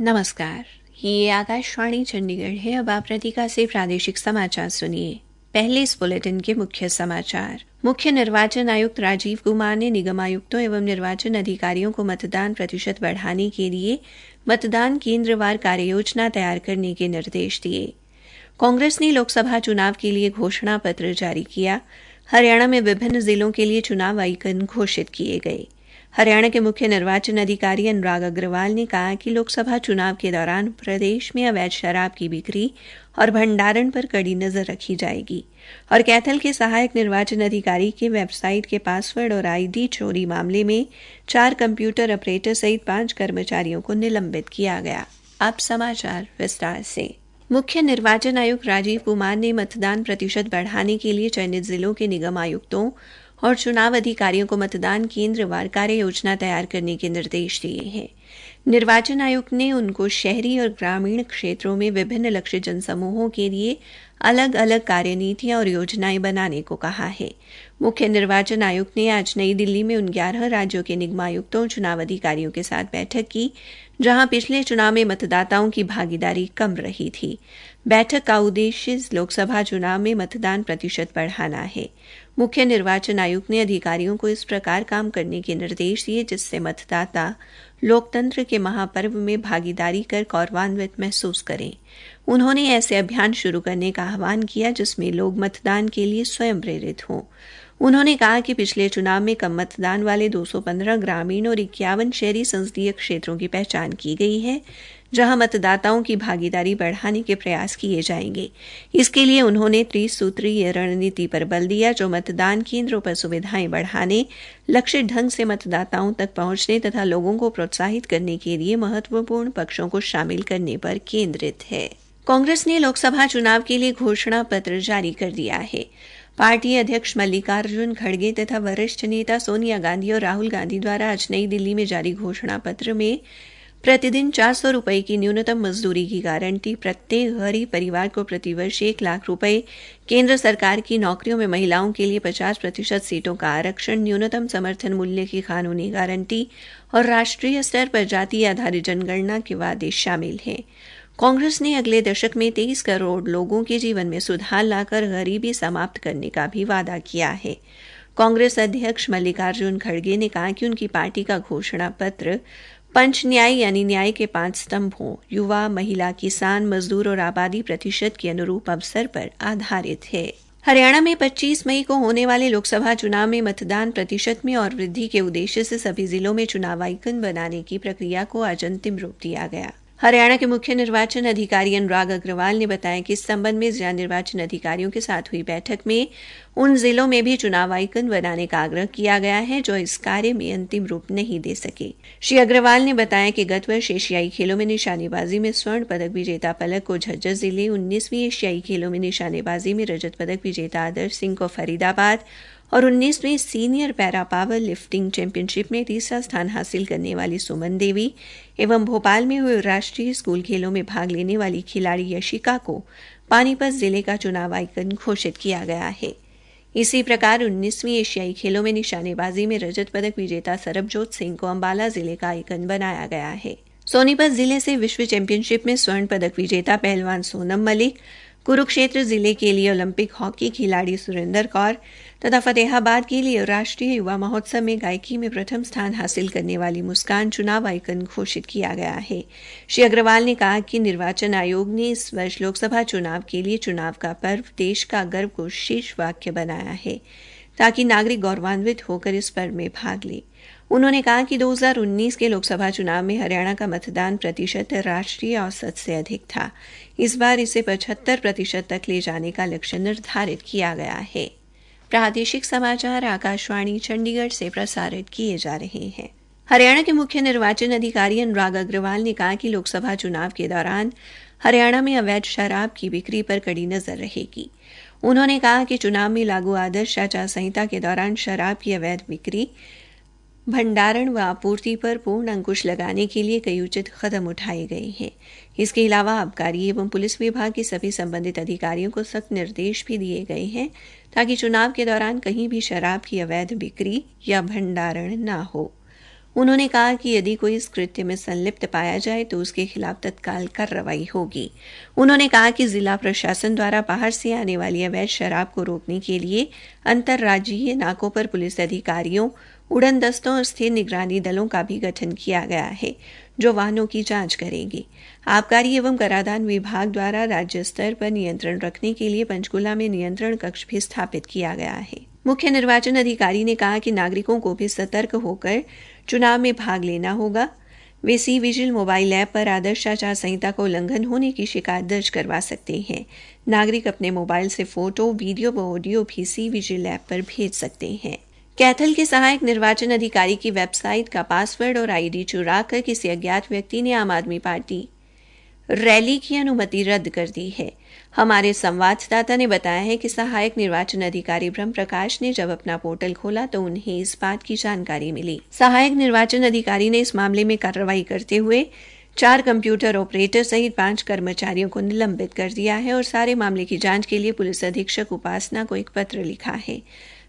नमस्कार, ये आकाशवाणी चंडीगढ़ है। अब आप रतिका से प्रादेशिक समाचार सुनिए। पहले इस बुलेटिन के मुख्य समाचार। मुख्य निर्वाचन आयुक्त राजीव कुमार ने निगम आयुक्तों एवं निर्वाचन अधिकारियों को मतदान प्रतिशत बढ़ाने के लिए मतदान केंद्रवार कार्ययोजना तैयार करने के निर्देश दिए। कांग्रेस ने लोकसभा चुनाव के लिए घोषणा पत्र जारी किया। हरियाणा में विभिन्न जिलों के लिए चुनाव आइकन घोषित किए गए। हरियाणा के मुख्य निर्वाचन अधिकारी अनुराग अग्रवाल ने कहा कि लोकसभा चुनाव के दौरान प्रदेश में अवैध शराब की बिक्री और भंडारण पर कड़ी नजर रखी जाएगी और कैथल के सहायक निर्वाचन अधिकारी के वेबसाइट के पासवर्ड और आईडी चोरी मामले में 4 कंप्यूटर ऑपरेटर सहित 5 कर्मचारियों को निलंबित किया गया। अब समाचार विस्तार से। मुख्य निर्वाचन आयुक्त राजीव कुमार ने मतदान प्रतिशत बढ़ाने के लिए चयनित जिलों के निगम आयुक्तों और चुनाव अधिकारियों को मतदान केंद्रवार कार्य योजना तैयार करने के निर्देश दिए हैं। निर्वाचन आयुक्त ने उनको शहरी और ग्रामीण क्षेत्रों में विभिन्न लक्षित जनसमूहों के लिए अलग अलग कार्यनीतियां और योजनाएं बनाने को कहा है। मुख्य निर्वाचन आयुक्त ने आज नई दिल्ली में उन 11 राज्यों के निगमायुक्तों और चुनाव अधिकारियों के साथ बैठक की जहां पिछले चुनाव में मतदाताओं की भागीदारी कम रही थी। बैठक का उद्देश्य लोकसभा चुनाव में मतदान प्रतिशत बढ़ाना है। मुख्य निर्वाचन आयुक्त ने अधिकारियों को इस प्रकार काम करने के निर्देश दिए जिससे मतदाता लोकतंत्र के महापर्व में भागीदारी कर गौरवान्वित महसूस करें। उन्होंने ऐसे अभियान शुरू करने का आह्वान किया जिसमें लोग मतदान के लिए स्वयं प्रेरित हों। उन्होंने कहा कि पिछले चुनाव में कम मतदान वाले 215 ग्रामीण और 51 शहरी संसदीय क्षेत्रों की पहचान की गई है जहां मतदाताओं की भागीदारी बढ़ाने के प्रयास किए जाएंगे। इसके लिए उन्होंने त्रिसूत्रीय रणनीति पर बल दिया जो मतदान केंद्रों पर सुविधाएं बढ़ाने, लक्षित ढंग से मतदाताओं तक पहुंचने तथा लोगों को प्रोत्साहित करने के लिए महत्वपूर्ण पक्षों को शामिल करने पर केंद्रित है। कांग्रेस ने लोकसभा चुनाव के लिए घोषणा पत्र जारी कर दिया है। पार्टी अध्यक्ष मल्लिकार्जुन खड़गे तथा वरिष्ठ नेता सोनिया गांधी और राहुल गांधी द्वारा आज नई दिल्ली में जारी घोषणा पत्र में प्रतिदिन 400 रुपए की न्यूनतम मजदूरी की गारंटी, प्रत्येक गरीब परिवार को प्रतिवर्ष 1 लाख रुपए, केंद्र सरकार की नौकरियों में महिलाओं के लिए 50% सीटों का आरक्षण, न्यूनतम समर्थन मूल्य की कानूनी गारंटी और राष्ट्रीय स्तर पर जाति आधारित जनगणना के वादे शामिल हैं। कांग्रेस ने अगले दशक में 23 करोड़ लोगों के जीवन में सुधार लाकर गरीबी समाप्त करने का भी वादा किया है। कांग्रेस अध्यक्ष मल्लिकार्जुन खड़गे ने कहा कि उनकी पार्टी का घोषणा पत्र पंच न्याय यानी न्याय के 5 स्तंभों, युवा, महिला, किसान, मजदूर और आबादी प्रतिशत के अनुरूप अवसर पर आधारित है। हरियाणा में 25 मई को होने वाले लोकसभा चुनाव में मतदान प्रतिशत में और वृद्धि के उद्देश्य से सभी जिलों में चुनाव आइकन बनाने की प्रक्रिया को आज अंतिम रूप दिया गया। हरियाणा के मुख्य निर्वाचन अधिकारी अनुराग अग्रवाल ने बताया कि इस संबंध में जिला निर्वाचन अधिकारियों के साथ हुई बैठक में उन जिलों में भी चुनाव आइकन बनाने का आग्रह किया गया है जो इस कार्य में अंतिम रूप नहीं दे सके। श्री अग्रवाल ने बताया कि गत वर्ष एशियाई खेलों में निशानेबाजी में स्वर्ण पदक विजेता पलक को झज्जर जिले, 19वीं एशियाई खेलों में निशानेबाजी में रजत पदक विजेता आदर्श सिंह को फरीदाबाद और 19वीं senior para power lifting championship में तीसरा स्थान हासिल करने वाली सुमन देवी एवं भोपाल में हुए राष्ट्रीय स्कूल खेलों में भाग लेने वाली खिलाड़ी यशिका को पानीपत जिले का चुनाव आइकन घोषित किया गया है। इसी प्रकार 19वीं एशियाई खेलों में निशानेबाजी में रजत पदक विजेता सरबजोत सिंह को अंबाला जिले का आइकन बनाया गया है। सोनीपत जिले से विश्व चैंपियनशिप में स्वर्ण पदक विजेता पहलवान सोनम मलिक, कुरुक्षेत्र जिले के लिए ओलंपिक हॉकी खिलाड़ी सुरेंद्र कौर तथा फतेहाबाद के लिए राष्ट्रीय युवा महोत्सव में गायकी में प्रथम स्थान हासिल करने वाली मुस्कान चुनाव आइकन घोषित किया गया है। श्री अग्रवाल ने कहा कि निर्वाचन आयोग ने इस वर्ष लोकसभा चुनाव के लिए चुनाव का पर्व देश का गर्व को शीर्ष वाक्य बनाया है ताकि नागरिक गौरवान्वित होकर इस पर्व में भाग ले। उन्होंने कहा कि 2019 के लोकसभा चुनाव में हरियाणा का मतदान प्रतिशत राष्ट्रीय औसत से अधिक था। इस बार इसे 75% तक ले जाने का लक्ष्य निर्धारित किया गया है। प्रादेशिक समाचार आकाशवाणी चंडीगढ़ से प्रसारित किए जा रहे हैं। हरियाणा के मुख्य निर्वाचन अधिकारी अनुराग अग्रवाल ने कहा कि लोकसभा चुनाव के दौरान हरियाणा में अवैध शराब की बिक्री पर कड़ी नजर रहेगी। उन्होंने कहा कि चुनाव में लागू आदर्श आचार संहिता के दौरान शराब की अवैध बिक्री, भंडारण व आपूर्ति पर पूर्ण अंकुश लगाने के लिए कई उचित कदम उठाए गए हैं। इसके अलावा आबकारी एवं पुलिस विभाग के सभी संबंधित अधिकारियों को सख्त निर्देश भी दिए गए हैं ताकि चुनाव के दौरान कहीं भी शराब की अवैध बिक्री या भंडारण न हो। उन्होंने कहा कि यदि कोई इस कृत्य में संलिप्त पाया जाए तो उसके खिलाफ तत्काल कार्रवाई होगी। उन्होंने कहा कि जिला प्रशासन द्वारा बाहर से आने वाली अवैध शराब को रोकने के लिए अंतर्राज्यीय नाकों पर पुलिस अधिकारियों, उड़न दस्तों और स्थिर निगरानी दलों का भी गठन किया गया है, जो वाहनों की जांच करेंगे। आबकारी एवं कराधान विभाग द्वारा राज्य स्तर पर नियंत्रण रखने के लिए पंचकुला में नियंत्रण कक्ष भी स्थापित किया गया है। मुख्य निर्वाचन अधिकारी ने कहा कि नागरिकों को भी सतर्क होकर चुनाव में भाग लेना होगा। वे सी विजिल मोबाइल ऐप पर आदर्श आचार संहिता का उल्लंघन होने की शिकायत दर्ज करवा सकते हैं। नागरिक अपने मोबाइल से फोटो, वीडियो व ऑडियो भी सी विजिल ऐप पर भेज सकते हैं। कैथल के सहायक निर्वाचन अधिकारी की वेबसाइट का पासवर्ड और आईडी चुराकर किसी अज्ञात व्यक्ति ने आम आदमी पार्टी रैली की अनुमति रद्द कर दी है। हमारे संवाददाता ने बताया है कि सहायक निर्वाचन अधिकारी ब्रह्म प्रकाश ने जब अपना पोर्टल खोला तो उन्हें इस बात की जानकारी मिली। सहायक निर्वाचन अधिकारी ने इस मामले में कार्रवाई करते हुए 4 कंप्यूटर ऑपरेटर सहित 5 कर्मचारियों को निलंबित कर दिया है और सारे मामले की जांच के लिए पुलिस अधीक्षक उपासना को एक पत्र लिखा है।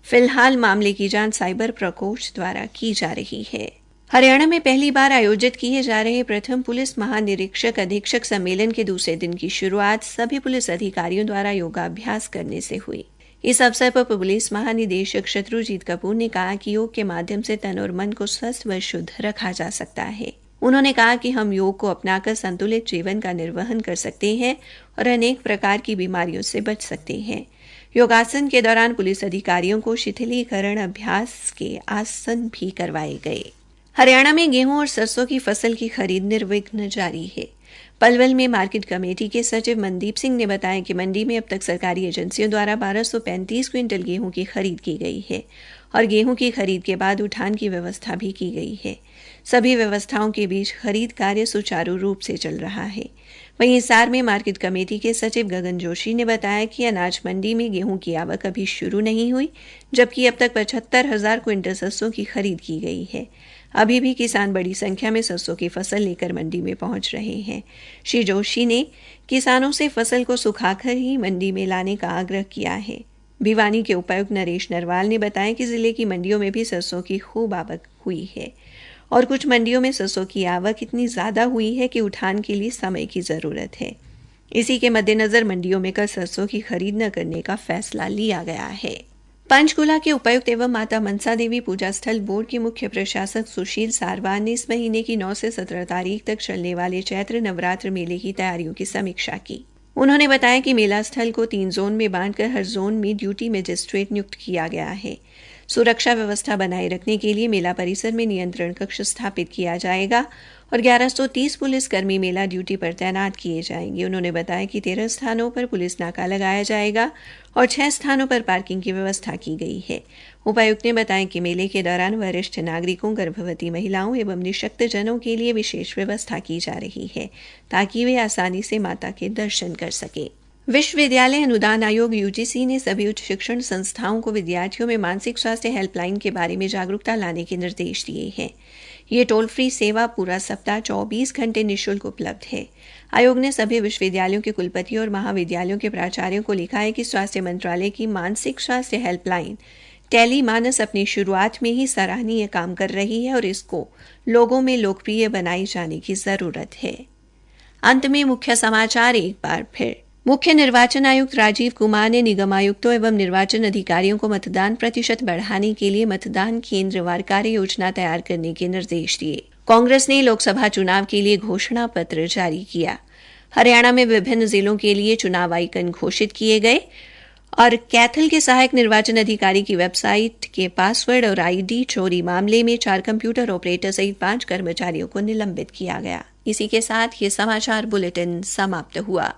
फिलहाल मामले की जांच साइबर प्रकोष्ठ द्वारा की जा रही है। हरियाणा में पहली बार आयोजित किए जा रहे प्रथम पुलिस महानिरीक्षक अधीक्षक सम्मेलन के दूसरे दिन की शुरुआत सभी पुलिस अधिकारियों द्वारा योगाभ्यास करने से हुई। इस अवसर पर पुलिस महानिदेशक शत्रुजीत कपूर ने कहा कि योग के माध्यम से तन और मन को स्वस्थ व शुद्ध रखा जा सकता है। उन्होंने कहा कि हम योग को अपनाकर संतुलित जीवन का निर्वहन कर सकते हैं और अनेक प्रकार की बीमारियों से बच सकते हैं। योगासन के दौरान पुलिस अधिकारियों को शिथिलीकरण अभ्यास के आसन भी करवाए गए। हरियाणा में गेहूं और सरसों की फसल की खरीद निर्विघ्न जारी है। पलवल में मार्केट कमेटी के सचिव मनदीप सिंह ने बताया कि मंडी में अब तक सरकारी एजेंसियों द्वारा 1235 क्विंटल गेहूं की खरीद की गई है और गेहूं की खरीद के बाद उठान की व्यवस्था भी की गई है। सभी व्यवस्थाओं के बीच खरीद कार्य सुचारू रूप से चल रहा है। वहीं हिसार में मार्केट कमेटी के सचिव गगन जोशी ने बताया कि अनाज मंडी में गेहूं की आवक अभी शुरू नहीं हुई, जबकि अब तक 75,000 क्विंटल सरसों की खरीद की गई है। अभी भी किसान बड़ी संख्या में सरसों की फसल लेकर मंडी में पहुंच रहे हैं। श्री जोशी ने किसानों से फसल को सुखाकर ही मंडी में लाने का आग्रह किया है। भिवानी के उपायुक्त नरेश नरवाल ने बताया कि जिले की मंडियों में भी सरसों की खूब आवक हुई है और कुछ मंडियों में सरसों की आवक इतनी ज्यादा हुई है कि उठान के लिए समय की जरूरत है। इसी के मद्देनजर मंडियों में कल सरसों की खरीद न करने का फैसला लिया गया है। पंचकुला के उपायुक्त एवं माता मनसा देवी पूजा स्थल बोर्ड के मुख्य प्रशासक सुशील सारवान ने इस महीने की 9 से 17 तारीख तक चलने वाले चैत्र नवरात्र मेले की तैयारियों की समीक्षा की। उन्होंने बताया कि मेला स्थल को 3 जोन में बांटकर हर जोन में ड्यूटी मजिस्ट्रेट नियुक्त किया गया है। सुरक्षा व्यवस्था बनाए रखने के लिए मेला परिसर में नियंत्रण कक्ष स्थापित किया जाएगा और 1130 पुलिसकर्मी मेला ड्यूटी पर तैनात किए जाएंगे। उन्होंने बताया कि 13 स्थानों पर पुलिस नाका लगाया जाएगा और 6 स्थानों पर पार्किंग की व्यवस्था की गई है। उपायुक्त ने बताया कि मेले के दौरान वरिष्ठ नागरिकों, गर्भवती महिलाओं एवं निःशक्त जनों के लिए विशेष व्यवस्था की जा रही है ताकि वे आसानी से माता के दर्शन कर सके। विश्वविद्यालय अनुदान आयोग यूजीसी ने सभी उच्च शिक्षण संस्थाओं को विद्यार्थियों में मानसिक स्वास्थ्य हेल्पलाइन के बारे में जागरूकता लाने के निर्देश दिए हैं। ये टोल फ्री सेवा पूरा सप्ताह 24 घंटे निःशुल्क उपलब्ध है। आयोग ने सभी विश्वविद्यालयों के कुलपतियों और महाविद्यालयों के प्राचार्यों को लिखा है कि स्वास्थ्य मंत्रालय की मानसिक स्वास्थ्य हेल्पलाइन टेली मानस अपनी शुरुआत में ही सराहनीय काम कर रही है और इसको लोगों में लोकप्रिय बनाई जाने की जरूरत है। अंत में मुख्य समाचार एक बार फिर। मुख्य निर्वाचन आयुक्त राजीव कुमार ने निगम आयुक्तों एवं निर्वाचन अधिकारियों को मतदान प्रतिशत बढ़ाने के लिए मतदान केंद्रवार कार्य योजना तैयार करने के निर्देश दिए। कांग्रेस ने लोकसभा चुनाव के लिए घोषणा पत्र जारी किया। हरियाणा में विभिन्न जिलों के लिए चुनाव आइकन घोषित किए गए और कैथल के सहायक निर्वाचन अधिकारी की वेबसाइट के पासवर्ड और आईडी चोरी मामले में 4 कंप्यूटर ऑपरेटर सहित 5 कर्मचारियों को निलंबित किया गया। इसी के साथ ये समाचार बुलेटिन समाप्त हुआ।